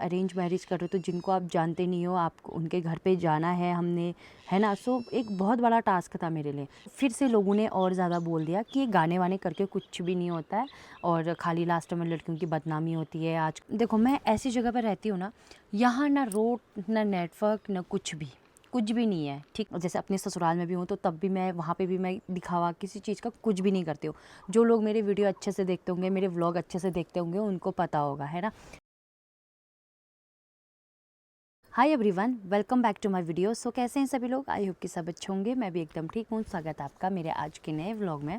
Arrange marriage कर रहे हो तो जिनको आप जानते नहीं हो आपको उनके घर पे जाना है हमने, है ना। सो एक बहुत बड़ा टास्क था मेरे लिए। फिर से लोगों ने और ज़्यादा बोल दिया कि ये गाने वाने करके कुछ भी नहीं होता है और खाली लास्ट में लड़कियों की बदनामी होती है। आज देखो मैं ऐसी जगह पर रहती हूँ ना, यहाँ ना रोड ना नेटवर्क ना कुछ भी नहीं है, ठीक। जैसे अपने ससुराल में भी हूँ तो तब भी मैं वहाँ पे भी मैं दिखावा किसी चीज़ का कुछ भी नहीं करती हूँ। जो लोग मेरे वीडियो अच्छे से देखते होंगे, मेरे व्लॉग अच्छे से देखते होंगे, उनको पता होगा, है ना। Hi everyone, welcome back to my video. So कैसे हैं सभी लोग? आई होप कि सब अच्छे होंगे। मैं भी एकदम ठीक हूँ। स्वागत है आपका मेरे आज के नए व्लॉग में।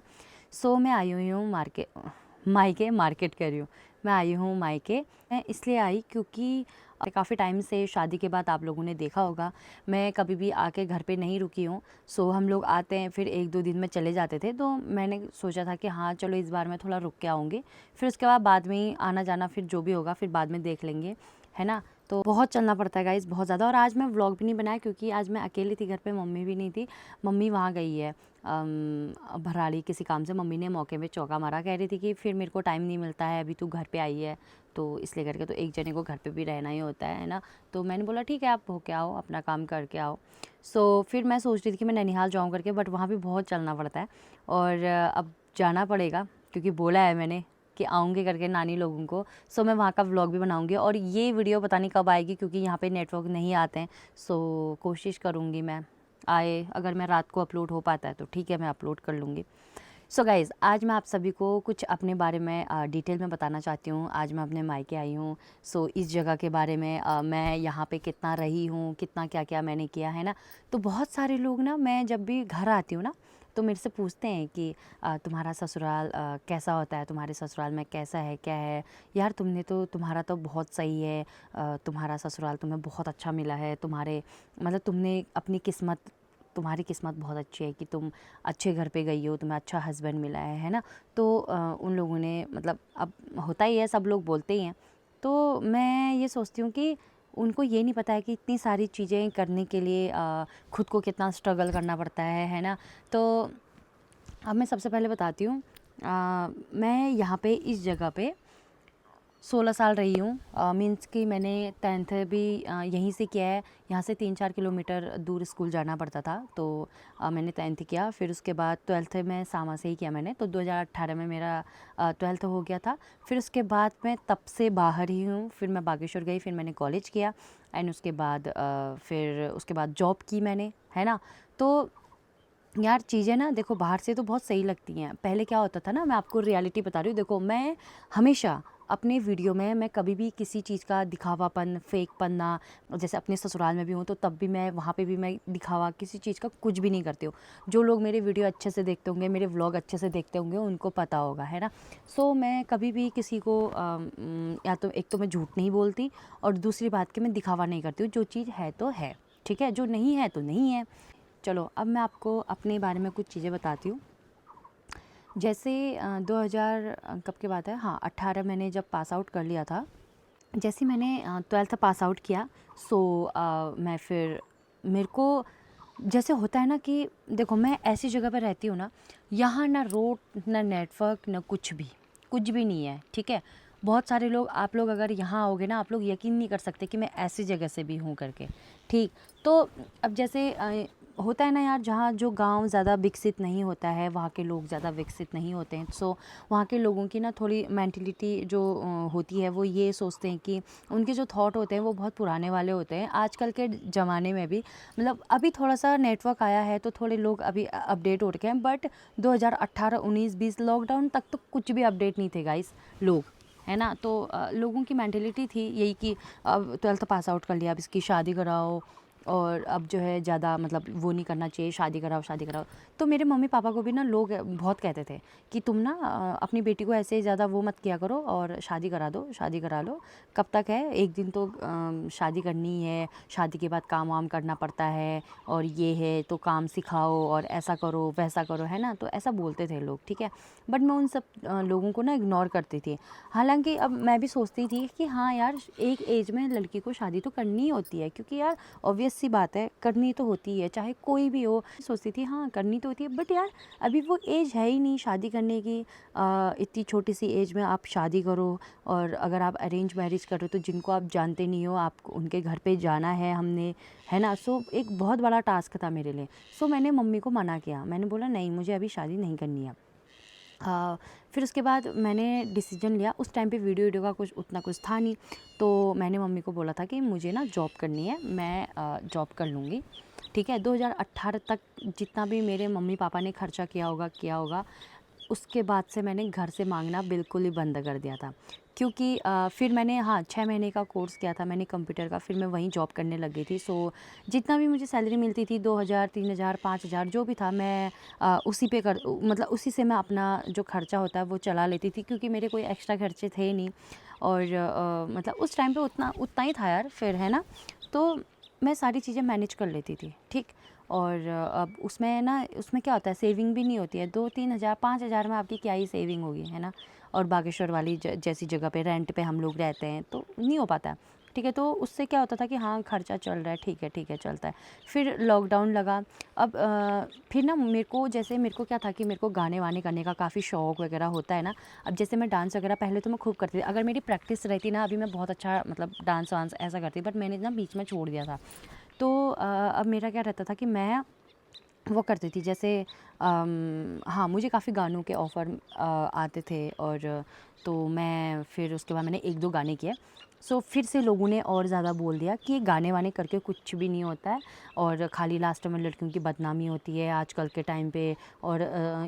सो मैं आई हुई हूँ मार्केट कर रही हूँ। मैं आई हूँ मायके। मैं इसलिए आई क्योंकि काफ़ी टाइम से शादी के बाद आप लोगों ने देखा होगा मैं कभी भी आके घर पे नहीं रुकी हूँ। सो हम लोग आते हैं फिर 1-2 दिन में चले जाते थे, तो मैंने सोचा था कि हाँ चलो इस बार मैं थोड़ा रुक के आऊँगी, फिर उसके बाद में ही आना जाना फिर जो भी होगा फिर बाद में देख लेंगे, है ना। तो बहुत चलना पड़ता है गाइस, बहुत ज़्यादा। और आज मैं व्लॉग भी नहीं बनाया क्योंकि आज मैं अकेली थी घर पे, मम्मी भी नहीं थी। मम्मी वहाँ गई है भराड़ी किसी काम से। मम्मी ने मौके में चौका मारा, कह रही थी कि फिर मेरे को टाइम नहीं मिलता है, अभी तू घर पे आई है तो इसलिए करके, तो एक जने को घर पे भी रहना ही होता है ना। तो मैंने बोला ठीक है आप होके आओ, अपना काम करके आओ। सो फिर मैं सोच रही थी कि मैं नैनीहाल जाऊँ करके, बट वहाँ भी बहुत चलना पड़ता है और अब जाना पड़ेगा क्योंकि बोला है मैंने कि आऊँगी करके नानी लोगों को। सो मैं वहाँ का व्लॉग भी बनाऊँगी और ये वीडियो पता नहीं कब आएगी क्योंकि यहाँ पे नेटवर्क नहीं आते हैं। सो कोशिश करूँगी मैं आए, अगर मैं रात को अपलोड हो पाता है तो ठीक है, मैं अपलोड कर लूँगी। सो गाइज़, आज मैं आप सभी को कुछ अपने बारे में डिटेल में बताना चाहती हूँ। आज मैं अपने मायके आई हूँ। सो इस जगह के बारे में मैं यहाँ पे कितना रही हूँ, कितना क्या क्या मैंने किया है ना। तो बहुत सारे लोग ना, मैं जब भी घर आती हूँ ना तो मेरे से पूछते हैं कि तुम्हारा ससुराल कैसा होता है, तुम्हारे ससुराल में कैसा है, क्या है यार, तुम्हारा तो बहुत सही है, तुम्हारा ससुराल तुम्हें बहुत अच्छा मिला है, तुम्हारे मतलब तुमने अपनी किस्मत, तुम्हारी किस्मत बहुत अच्छी है कि तुम अच्छे घर पे गई हो, तुम्हें अच्छा हस्बैंड मिला है ना। तो उन लोगों ने मतलब अब होता ही है, सब लोग बोलते ही हैं। तो मैं ये सोचती हूँ कि उनको ये नहीं पता है कि इतनी सारी चीज़ें करने के लिए खुद को कितना स्ट्रगल करना पड़ता है ना। तो अब मैं सबसे पहले बताती हूँ, मैं यहाँ पे इस जगह पे 16 साल रही हूँ। मीन्स कि मैंने 10th भी यहीं से किया है। यहाँ से 3-4 किलोमीटर दूर स्कूल जाना पड़ता था, तो मैंने 10th किया। फिर उसके बाद 12th में सामा से ही किया मैंने, तो 2018 में मेरा 12th हो गया था। फिर उसके बाद मैं तब से बाहर ही हूँ। फिर मैं बागेश्वर गई, फिर मैंने कॉलेज किया एंड उसके बाद फिर उसके बाद जॉब की मैंने, है ना। तो यार चीज़ें ना देखो बाहर से तो बहुत सही लगती हैं। पहले क्या होता था ना, मैं आपको रियलिटी बता रही हूँ। देखो मैं हमेशा अपने वीडियो में मैं कभी भी किसी चीज़ का दिखावापन, फेकपन ना, जैसे अपने ससुराल में भी हूँ तो तब भी मैं वहाँ पे भी मैं दिखावा किसी चीज़ का कुछ भी नहीं करती हूँ। जो लोग मेरे वीडियो अच्छे से देखते होंगे, मेरे व्लॉग अच्छे से देखते होंगे, उनको पता होगा, है ना। सो मैं कभी भी किसी को या तो एक तो मैं झूठ नहीं बोलती और दूसरी बात कि मैं दिखावा नहीं करती हूँ। जो चीज़ है तो है, ठीक है, जो नहीं है तो नहीं है। चलो अब मैं आपको अपने बारे में कुछ चीज़ें बताती हूँ। जैसे 2000 कब की बात है, हाँ 18 मैंने जब पास आउट कर लिया था। जैसे मैंने 12th पास आउट किया, सो मैं फिर मेरे को जैसे होता है ना कि देखो मैं ऐसी जगह पर रहती हूँ ना, यहाँ ना रोड ना नेटवर्क ना कुछ भी नहीं है, ठीक है। बहुत सारे लोग, आप लोग अगर यहाँ आओगे ना, आप लोग यकीन नहीं कर सकते कि मैं ऐसी जगह से भी हूँ करके, ठीक। तो अब जैसे होता है ना यार, जहाँ जो गांव ज़्यादा विकसित नहीं होता है, वहाँ के लोग ज़्यादा विकसित नहीं होते हैं। सो वहाँ के लोगों की ना थोड़ी मेंटलिटी जो होती है, वो ये सोचते हैं कि उनके जो थॉट होते हैं वो बहुत पुराने वाले होते हैं। आजकल के ज़माने में भी मतलब अभी थोड़ा सा नेटवर्क आया है तो थोड़े लोग अभी अपडेट हो रखे हैं, बट 2018, 19, 20 लॉकडाउन तक तो कुछ भी अपडेट नहीं थे गाइस लोग, है ना। तो लोगों की मेंटेलिटी थी यही कि अब 12th पास आउट कर लिया, अब इसकी शादी कराओ और अब जो है ज़्यादा मतलब वो नहीं करना चाहिए, शादी कराओ शादी कराओ। तो मेरे मम्मी पापा को भी ना लोग बहुत कहते थे कि तुम ना अपनी बेटी को ऐसे ज़्यादा वो मत किया करो और शादी करा दो, शादी करा लो। कब तक है, एक दिन तो शादी करनी है, शादी के बाद काम वाम करना पड़ता है और ये है तो काम सिखाओ और ऐसा करो वैसा करो, है ना। तो ऐसा बोलते थे लोग, ठीक है। बट मैं उन सब लोगों को ना इग्नोर करती थी। हालांकि अब मैं भी सोचती थी कि हाँ यार, एक एज में लड़की को शादी तो करनी ही होती है, क्योंकि यार ऑब्वियस ऑब्वियस सी बात है, करनी तो होती है, चाहे कोई भी हो। सोचती थी हाँ करनी तो होती है, बट यार अभी वो एज है ही नहीं शादी करने की। इतनी छोटी सी एज में आप शादी करो, और अगर आप अरेंज मैरिज करो तो जिनको आप जानते नहीं हो आपको उनके घर पे जाना है हमने, है ना। सो एक बहुत बड़ा टास्क था मेरे लिए। सो मैंने मम्मी को मना किया, मैंने बोला नहीं मुझे अभी शादी नहीं करनी है। फिर उसके बाद मैंने डिसीजन लिया, उस टाइम पे वीडियो का कुछ उतना कुछ था नहीं, तो मैंने मम्मी को बोला था कि मुझे ना जॉब करनी है, मैं जॉब कर लूँगी, ठीक है। 2018 तक जितना भी मेरे मम्मी पापा ने खर्चा किया होगा, उसके बाद से मैंने घर से मांगना बिल्कुल ही बंद कर दिया था। क्योंकि फिर मैंने 6 महीने का कोर्स किया था मैंने कंप्यूटर का, फिर मैं वहीं जॉब करने लग गई थी। सो जितना भी मुझे सैलरी मिलती थी 2000 3000 5000 जो भी था, मैं उसी पे मतलब उसी से मैं अपना जो खर्चा होता है वो चला लेती थी, क्योंकि मेरे कोई एक्स्ट्रा खर्चे थे नहीं। और मतलब उस टाइम पे उतना उतना ही था यार, फिर है ना। तो मैं सारी चीज़ें मैनेज कर लेती थी, ठीक। और अब उसमें क्या होता है, सेविंग भी नहीं होती है। 2-3 हज़ार 5 हज़ार में आपकी क्या ही सेविंग होगी, है ना। और बागेश्वर वाली जैसी जगह पे रेंट पे हम लोग रहते हैं तो नहीं हो पाता है, ठीक है। तो उससे क्या होता था कि हाँ खर्चा चल रहा है, ठीक है चलता है। फिर लॉकडाउन लगा। अब फिर ना मेरे को क्या था कि मेरे को गाने वाने करने का काफ़ी शौक़ वगैरह होता है ना। अब जैसे मैं डांस वगैरह पहले तो मैं खूब करती थी, अगर मेरी प्रैक्टिस रहती ना अभी मैं बहुत अच्छा मतलब डांस वांस ऐसा करती, बट मैंने ना बीच में छोड़ दिया था। तो अब मेरा क्या रहता था कि मैं वो करती थी, जैसे हाँ मुझे काफ़ी गानों के ऑफ़र आते थे, और तो मैं फिर उसके बाद मैंने 1-2 गाने किए। सो फिर से लोगों ने और ज़्यादा बोल दिया कि ये गाने वाने करके कुछ भी नहीं होता है, और खाली लास्ट में लड़कियों की बदनामी होती है आजकल के टाइम पे। और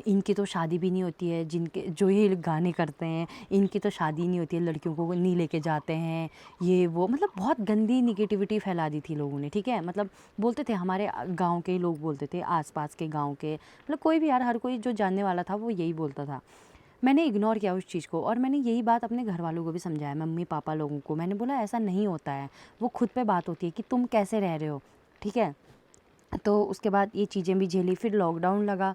इनकी तो शादी भी नहीं होती है, जिनके जो ये गाने करते हैं इनकी तो शादी नहीं होती है, लड़कियों को नहीं लेके जाते हैं, ये वो मतलब बहुत गंदी निगेटिविटी फैला दी थी लोगों ने, ठीक है। मतलब बोलते थे, हमारे गांव के लोग बोलते थे, आसपास के गांव के, मतलब कोई भी यार, हर कोई जो जानने वाला था वो यही बोलता था। मैंने इग्नोर किया उस चीज़ को, और मैंने यही बात अपने घर वालों को भी समझाया, मम्मी पापा लोगों को मैंने बोला ऐसा नहीं होता है, वो खुद पे बात होती है कि तुम कैसे रह रहे हो, ठीक है। तो उसके बाद ये चीज़ें भी झेली। फिर लॉकडाउन लगा।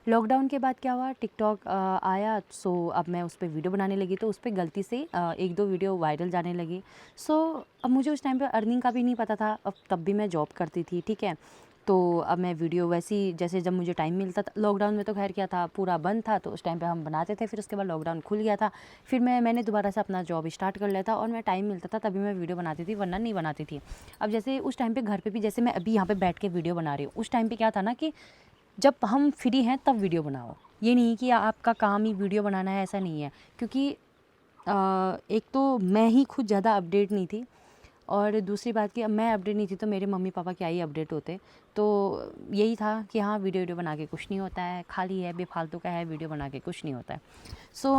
लॉकडाउन के बाद क्या हुआ, टिकटॉक आया। सो अब मैं उस पे वीडियो बनाने लगी, तो उस पे गलती से 1-2 वीडियो वायरल जाने लगी। सो अब मुझे उस टाइम पे अर्निंग का भी नहीं पता था, अब तब भी मैं जॉब करती थी, ठीक है। तो अब मैं वीडियो वैसी जैसे जब मुझे टाइम मिलता था, लॉकडाउन में तो खैर क्या था, पूरा बंद था, तो उस टाइम पे हम बनाते थे। फिर उसके बाद लॉकडाउन खुल गया था, फिर मैंने दोबारा से अपना जॉब स्टार्ट कर लिया था, और मैं टाइम मिलता था तभी मैं वीडियो बनाती थी, वरना नहीं बनाती थी। अब जैसे उस टाइम पे घर पे भी, जैसे मैं अभी यहाँ पे बैठ के वीडियो बना रही हूँ, उस टाइम पे क्या था ना कि जब हम फ्री हैं तब वीडियो बनाओ, ये नहीं कि आपका काम ही वीडियो बनाना है, ऐसा नहीं है। क्योंकि एक तो मैं ही खुद ज़्यादा अपडेट नहीं थी, और दूसरी बात कि अब मैं अपडेट नहीं थी तो मेरे मम्मी पापा क्या ही अपडेट होते। तो यही था कि हाँ वीडियो बना के कुछ नहीं होता है, खाली है, बेफालतू का है, वीडियो बना के कुछ नहीं होता है। सो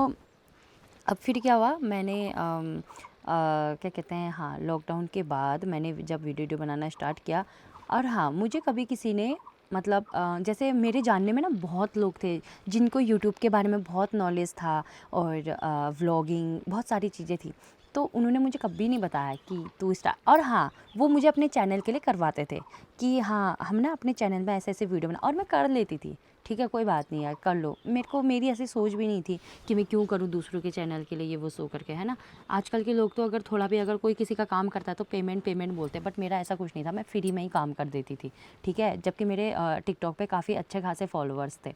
अब फिर क्या हुआ, मैंने क्या कहते हैं, हाँ लॉकडाउन के बाद मैंने जब वीडियो बनाना स्टार्ट किया, और हाँ मुझे कभी किसी ने मतलब जैसे मेरे जानने में ना बहुत लोग थे जिनको यूट्यूब के बारे में बहुत नॉलेज था, और व्लॉगिंग बहुत सारी चीज़ें थी। तो उन्होंने मुझे कभी नहीं बताया कि तू स्टार्ट, और हाँ वो मुझे अपने चैनल के लिए करवाते थे कि हाँ हम ना अपने चैनल में ऐसे ऐसे वीडियो बना, और मैं कर लेती थी, ठीक है कोई बात नहीं यार कर लो। मेरी ऐसी सोच भी नहीं थी कि मैं क्यों करूँ दूसरों के चैनल के लिए ये वो शो करके, है ना। आजकल के लोग तो अगर थोड़ा भी अगर कोई किसी का काम करता है तो पेमेंट बोलते हैं, बट मेरा ऐसा कुछ नहीं था, मैं फ्री में ही काम कर देती थी, ठीक है। जबकि मेरे टिकटॉक पे काफ़ी अच्छे खासे फॉलोअर्स थे।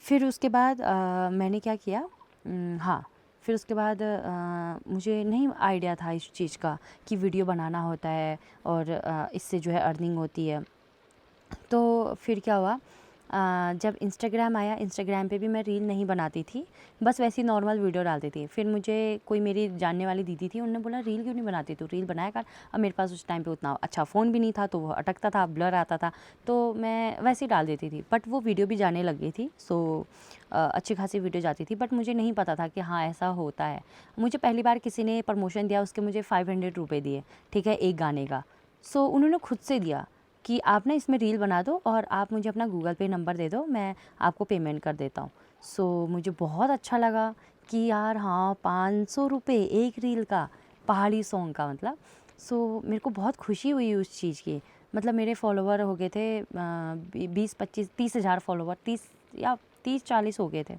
फिर उसके बाद मैंने क्या किया, हाँ फिर उसके बाद मुझे नहीं आइडिया था इस चीज़ का कि वीडियो बनाना होता है, और इससे जो है अर्निंग होती है। तो फिर क्या हुआ, जब इंस्टाग्राम आया, इंस्टाग्राम पे भी मैं रील नहीं बनाती थी, बस वैसी नॉर्मल वीडियो डालती थी। फिर मुझे कोई मेरी जानने वाली दीदी थी, उन्होंने बोला रील क्यों नहीं बनाती तू, रील बनाया कर। अब मेरे पास उस टाइम पे उतना अच्छा फ़ोन भी नहीं था, तो वो अटकता था, ब्लर आता था, तो मैं वैसे ही डाल देती थी, बट वो वीडियो भी जाने लग गई थी। सो अच्छी खासी वीडियो जाती थी, बट मुझे नहीं पता था कि हाँ ऐसा होता है। मुझे पहली बार किसी ने प्रमोशन दिया, उसके मुझे 500 रुपये दिए, ठीक है, एक गाने का। सो उन्होंने खुद से दिया कि आप ना इसमें रील बना दो, और आप मुझे अपना गूगल पे नंबर दे दो, मैं आपको पेमेंट कर देता हूँ। सो मुझे बहुत अच्छा लगा कि यार हाँ 500 रुपये एक रील का, पहाड़ी सॉन्ग का मतलब। सो मेरे को बहुत खुशी हुई उस चीज़ की। मतलब मेरे फॉलोवर हो गए थे 20-25-30 हज़ार फॉलोवर, 30 या 30-40 हो गए थे।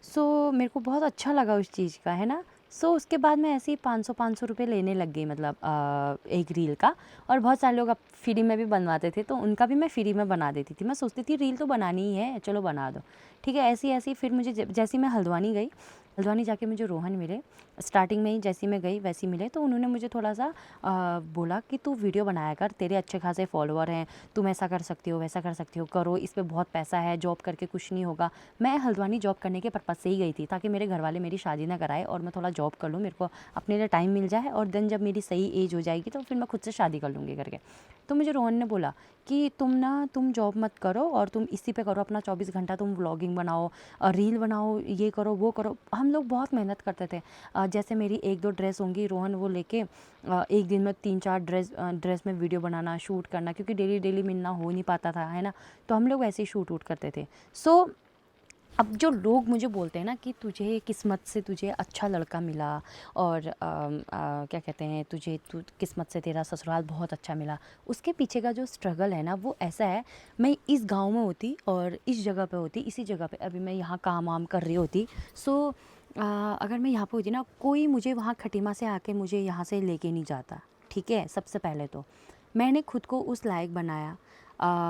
सो मेरे को बहुत अच्छा लगा उस चीज़ का, है ना। सो उसके बाद मैं ऐसे ही 500 रुपये लेने लग गई, मतलब एक रील का। और बहुत सारे लोग अब फ्री में भी बनवाते थे, तो उनका भी मैं फ्री में बना देती थी। मैं सोचती थी रील तो बनानी ही है, चलो बना दो, ठीक है। ऐसी ऐसी फिर मुझे जैसे ही मैं हल्द्वानी गई, हल्द्वानी जाके मुझे रोहन मिले। स्टार्टिंग में ही जैसी मैं गई वैसी मिले, तो उन्होंने मुझे थोड़ा सा बोला कि तू वीडियो बनाया कर, तेरे अच्छे खासे फॉलोअर हैं, तुम ऐसा कर सकती हो, वैसा कर सकती हो, करो, इस पर बहुत पैसा है, जॉब करके कुछ नहीं होगा। मैं हल्द्वानी जॉब करने के पर्पज़ से ही गई थी, ताकि मेरे घर वाले मेरी शादी ना कराए और मैं थोड़ा जॉब कर लूँ, मेरे को अपने लिए टाइम मिल जाए, और देन जब मेरी सही एज हो जाएगी तो फिर मैं खुद से शादी कर लूँगी करके। तो मुझे रोहन ने बोला कि तुम जॉब मत करो और तुम इसी पे करो अपना 24 घंटा, तुम व्लॉगिंग बनाओ और रील बनाओ, ये करो वो करो। हम लोग बहुत मेहनत करते थे। जैसे मेरी 1-2 ड्रेस होंगी, रोहन वो लेके एक दिन में 3-4 ड्रेस में वीडियो बनाना, शूट करना, क्योंकि डेली डेली मिलना हो नहीं पाता था, है ना। तो हम लोग ऐसे ही शूट वूट करते थे। सो अब जो लोग मुझे बोलते हैं ना कि तुझे किस्मत से तुझे अच्छा लड़का मिला, और क्या कहते हैं, तू किस्मत से तेरा ससुराल बहुत अच्छा मिला, उसके पीछे का जो स्ट्रगल है ना वो ऐसा है। मैं इस गांव में होती और इस जगह पे होती, इसी जगह पे अभी मैं यहाँ काम वाम कर रही होती। सो अगर मैं यहाँ पे होती ना, कोई मुझे वहाँ खटीमा से आके मुझे यहाँ से लेके नहीं जाता, ठीक है। सबसे पहले तो मैंने खुद को उस लायक बनाया।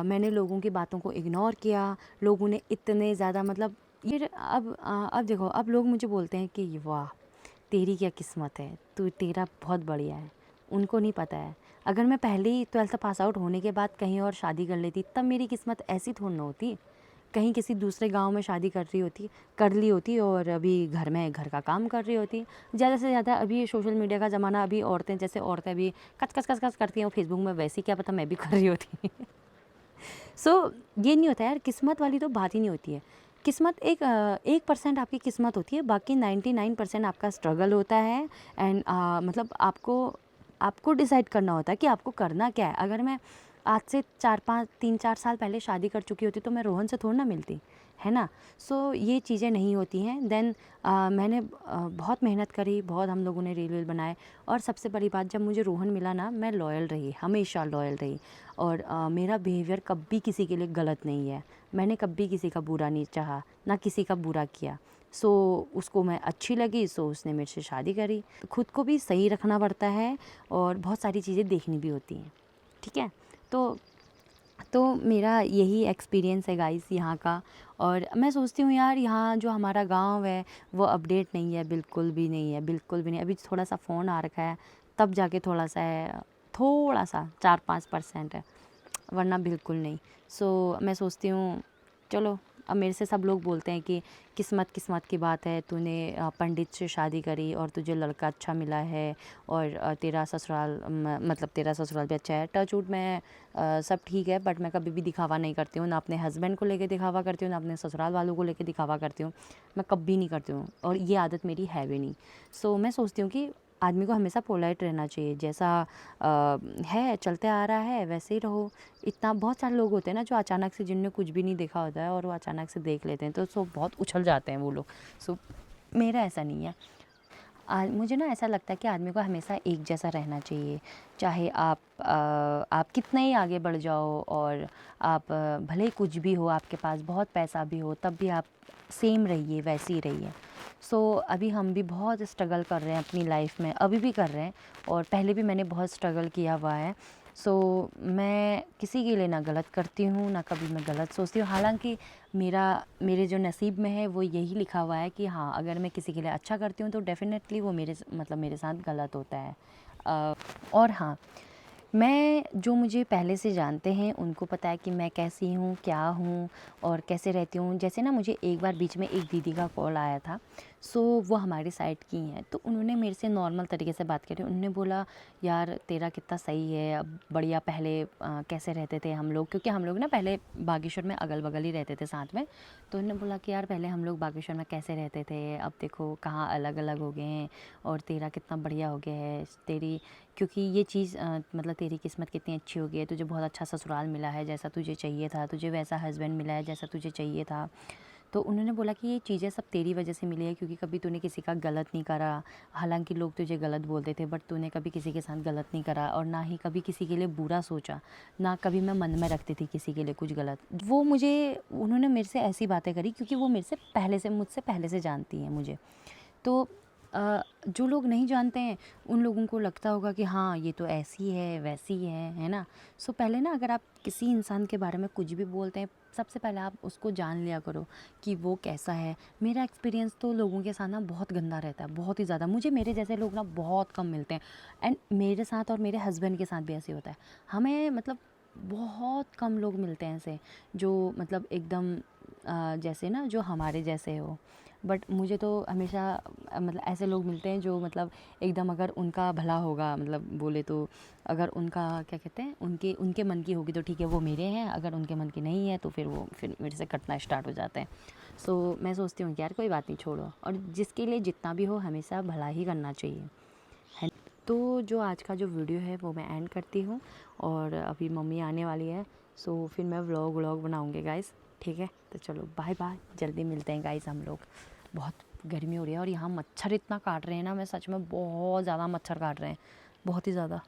मैंने लोगों की बातों को इग्नोर किया। लोगों ने इतने ज़्यादा, मतलब ये अब देखो, अब लोग मुझे बोलते हैं कि वाह तेरी क्या किस्मत है, तेरा बहुत बढ़िया है। उनको नहीं पता है, अगर मैं पहले ही 12th पास आउट होने के बाद कहीं और शादी कर लेती, तब मेरी किस्मत ऐसी थोड़ी ना होती। कहीं किसी दूसरे गांव में शादी कर ली होती, और अभी घर का काम कर रही होती। ज़्यादा से ज़्यादा अभी सोशल मीडिया का ज़माना, अभी औरतें अभी कच कच कच कच करती हैं फेसबुक में, वैसे क्या पता मैं भी कर रही होती। सो ये नहीं होता यार, किस्मत वाली तो बात ही नहीं होती है। किस्मत 1% आपकी किस्मत होती है, बाकी 99% आपका स्ट्रगल होता है। एंड मतलब आपको डिसाइड करना होता है कि आपको करना क्या है। अगर मैं आज से 3-4 साल पहले शादी कर चुकी होती तो मैं रोहन से थोड़ी ना मिलती, है ना। सो ये चीज़ें नहीं होती हैं। देन मैंने बहुत मेहनत करी, बहुत हम लोगों ने रील बनाए। और सबसे बड़ी बात, जब मुझे रोहन मिला ना, मैं लॉयल रही, हमेशा लॉयल रही। और मेरा बिहेवियर कभी किसी के लिए गलत नहीं है। मैंने कभी किसी का बुरा नहीं चाहा, ना किसी का बुरा किया। सो उसको मैं अच्छी लगी, सो उसने मेरे से शादी करी। खुद को भी सही रखना पड़ता है और बहुत सारी चीज़ें देखनी भी होती हैं, ठीक है। तो मेरा यही एक्सपीरियंस है गाइस यहाँ का। और मैं सोचती हूँ यार, यहाँ जो हमारा गांव है वो अपडेट नहीं है, बिल्कुल भी नहीं है, बिल्कुल भी नहीं। अभी थोड़ा सा फ़ोन आ रखा है, तब जाके थोड़ा सा है, थोड़ा सा 4-5% है, वरना बिल्कुल नहीं। सो मैं सोचती हूँ चलो, अब मेरे से सब लोग बोलते हैं कि किस्मत की बात है, तूने पंडित से शादी करी और तुझे लड़का अच्छा मिला है, और तेरा ससुराल मतलब तेरा ससुराल भी अच्छा है। टच वुड मैं सब ठीक है, बट मैं कभी भी दिखावा नहीं करती हूँ, ना अपने हस्बैंड को लेके दिखावा करती हूँ, ना अपने ससुराल वालों को लेके दिखावा करती हूँ। मैं कभी नहीं करती हूँ, और ये आदत मेरी है भी नहीं। सो मैं सोचती हूँ कि आदमी को हमेशा पोलाइट रहना चाहिए, जैसा है चलते आ रहा है वैसे ही रहो। इतना बहुत सारे लोग होते हैं ना जो अचानक से, जिनने कुछ भी नहीं देखा होता है और वो अचानक से देख लेते हैं, तो सो बहुत उछल जाते हैं वो लोग। सो मेरा ऐसा नहीं है। मुझे ना ऐसा लगता है कि आदमी को हमेशा एक जैसा रहना चाहिए। चाहे आप कितना ही आगे बढ़ जाओ, और आप भले ही कुछ भी हो, आपके पास बहुत पैसा भी हो, तब भी आप सेम रहिए, वैसे ही रहिए। सो अभी हम भी बहुत स्ट्रगल कर रहे हैं अपनी लाइफ में, अभी भी कर रहे हैं, और पहले भी मैंने बहुत स्ट्रगल किया हुआ है। सो मैं किसी के लिए ना गलत करती हूँ, ना कभी मैं गलत सोचती हूँ। हालांकि मेरे जो नसीब में है वो यही लिखा हुआ है कि हाँ, अगर मैं किसी के लिए अच्छा करती हूँ तो डेफ़िनेटली वो मेरे साथ गलत होता है। और हाँ, मैं जो मुझे पहले से जानते हैं उनको पता है कि मैं कैसी हूँ, क्या हूँ और कैसे रहती हूँ। जैसे ना, मुझे एक बार बीच में एक दीदी का कॉल आया था। सो वो हमारी साइड की हैं, तो उन्होंने मेरे से नॉर्मल तरीके से बात करी। उन्होंने बोला यार तेरा कितना सही है, अब बढ़िया। पहले कैसे रहते थे हम लोग, क्योंकि हम लोग ना पहले बागेश्वर में अगल बगल ही रहते थे साथ में। तो उन्होंने बोला कि यार पहले हम लोग बागेश्वर में कैसे रहते थे, अब देखो कहाँ अलग अलग हो गए हैं, और तेरा कितना बढ़िया हो गया है। क्योंकि ये चीज़ मतलब तेरी किस्मत कितनी अच्छी हो गई है, तुझे बहुत अच्छा ससुराल मिला है जैसा तुझे चाहिए था, तुझे वैसा हस्बैंड मिला है जैसा तुझे चाहिए था। तो उन्होंने बोला कि ये चीज़ें सब तेरी वजह से मिली है, क्योंकि कभी तूने किसी का गलत नहीं करा। हालांकि लोग तुझे गलत बोलते थे, बट तूने कभी किसी के साथ गलत नहीं करा, और ना ही कभी किसी के लिए बुरा सोचा, ना कभी मैं मन में रखती थी किसी के लिए कुछ गलत। उन्होंने मेरे से ऐसी बातें करी, क्योंकि वो मुझसे पहले से जानती हैं मुझे। तो जो लोग नहीं जानते हैं उन लोगों को लगता होगा कि हाँ ये तो ऐसी है वैसी है ना। सो पहले ना अगर आप किसी इंसान के बारे में कुछ भी बोलते हैं, सबसे पहले आप उसको जान लिया करो कि वो कैसा है। मेरा एक्सपीरियंस तो लोगों के साथ ना बहुत गंदा रहता है, बहुत ही ज़्यादा। मुझे मेरे जैसे लोग ना बहुत कम मिलते हैं। एंड मेरे साथ और मेरे हस्बैंड के साथ भी ऐसे होता है। हमें मतलब बहुत कम लोग मिलते हैं ऐसे जो मतलब एकदम जैसे ना जो हमारे जैसे हो। बट मुझे तो हमेशा मतलब ऐसे लोग मिलते हैं जो मतलब एकदम, अगर उनका भला होगा मतलब बोले तो, अगर उनका क्या कहते हैं उनके उनके मन की होगी तो ठीक है वो मेरे हैं, अगर उनके मन की नहीं है तो फिर वो फिर मेरे से कटना स्टार्ट हो जाते हैं। सो मैं सोचती हूँ कि यार कोई बात नहीं, छोड़ो, और जिसके लिए जितना भी हो हमेशा भला ही करना चाहिए, है। तो जो आज का जो वीडियो है वो मैं एंड करती हूँ, और अभी मम्मी आने वाली है। सो फिर मैं व्लॉग बनाऊँगी गाइस, ठीक है। तो चलो बाय बाय, जल्दी मिलते हैं गाइस हम लोग। बहुत गर्मी हो रही है और यहाँ मच्छर इतना काट रहे हैं ना, मैं सच में बहुत ज़्यादा मच्छर काट रहे हैं, बहुत ही ज़्यादा।